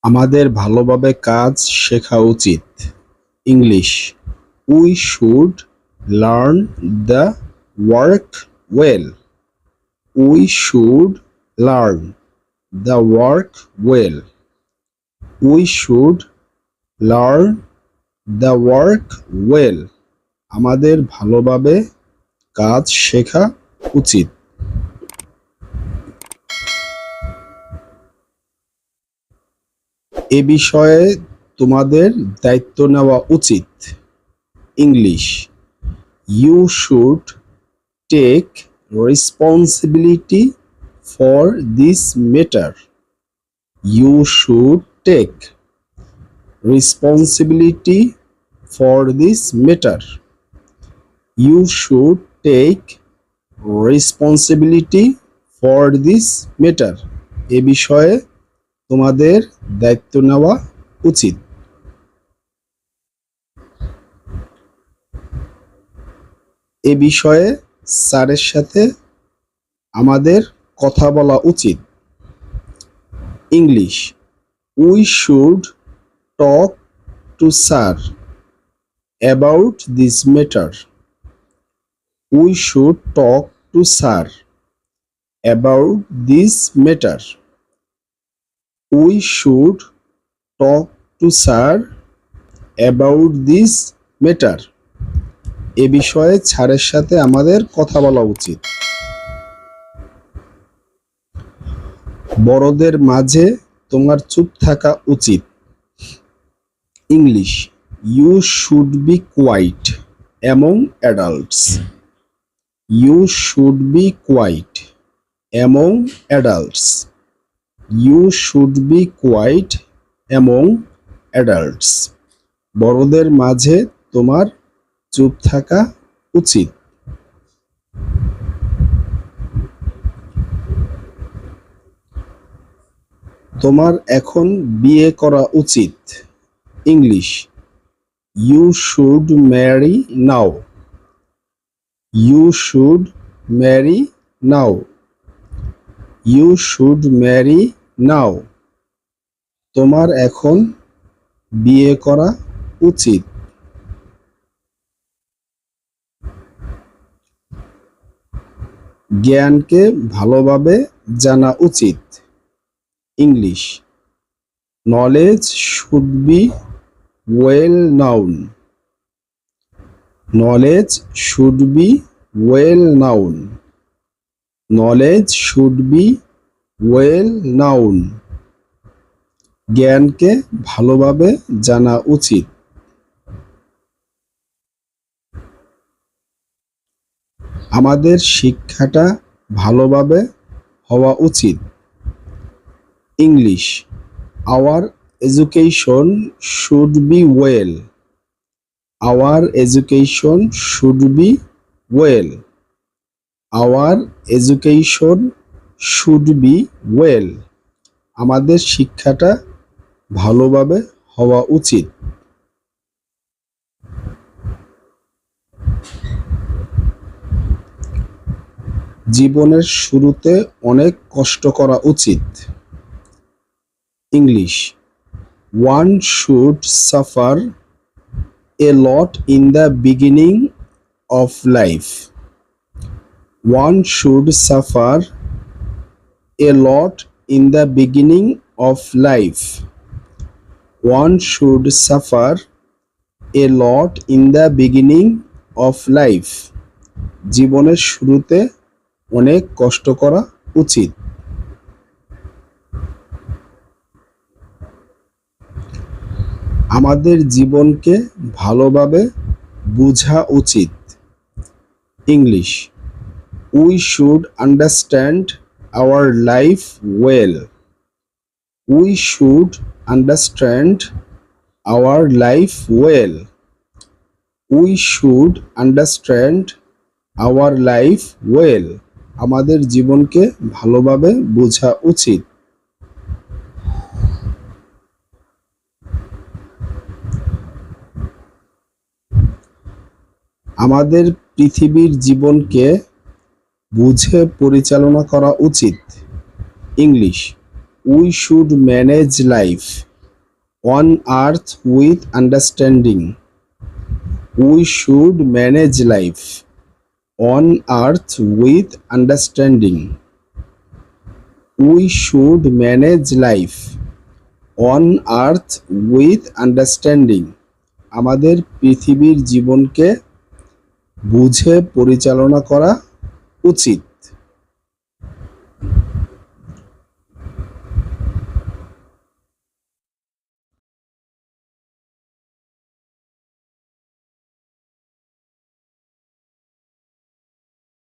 আমাদের ভালোভাবে কাজ শেখা উচিত। English, we should learn the work well. We should learn the work well. We should learn the work well. আমাদের ভালোভাবে কাজ শেখা উচিত। এ বিষয়ে তোমাদের দায়িত্ব নেওয়া উচিত। English, you should take responsibility for this matter. You should take responsibility for this matter. You should take responsibility for this matter. এ বিষয়ে তোমাদের দায়িত্ব নেওয়া উচিত। এ বিষয়ে স্যারের সাথে আমাদের কথা বলা উচিত। English, we should talk to sir about this matter. We should talk to sir about this matter. We should talk to sir about this matter. এ বিষয়ে স্যারের সাথে আমাদের কথা বলা উচিত। বড়দের মাঝে তোমার চুপ থাকা উচিত। English, you should be quiet among adults. You should be quiet among adults. You should be quiet among adults. বড়দের মাঝে তোমার চুপ থাকা উচিত। তোমার এখন বিয়ে করা উচিত। English, you should marry now. You should marry now. You should marry now. তোমার এখন বিয়ে করা উচিত। জ্ঞানকে ভালোভাবে জানা উচিত। English, knowledge should be well known. Knowledge should be well known. Knowledge should be well known. জ্ঞানকে ভালোভাবে জানা উচিত। আমাদের শিক্ষাটা ভালোভাবে হওয়া উচিত। English, our education should be well. Our education should be well. Our education should be well. আমাদের শিক্ষাটা ভালোভাবে হওয়া উচিত। জীবনের শুরুতে অনেক কষ্ট করা উচিত। English, one should suffer A lot in the beginning of life. One should suffer A lot in the beginning of life. One should suffer A lot in the beginning of life. জীবনের শুরুতে অনেক কষ্ট করা উচিত। আমাদের জীবনকে ভালোভাবে বোঝা উচিত। English, we should understand our life well. We should understand our life well. We should understand our life well. আমাদের জীবনকে ভালোভাবে বোঝা উচিত। আমাদের পৃথিবীর জীবনকে বুঝে পরিচালনা করা উচিত। English, we should manage life on earth with understanding, we should manage life on earth with understanding, we should manage life on earth with understanding, আমাদের পৃথিবীর জীবনকে বুঝে পরিচালনা করা উচিত।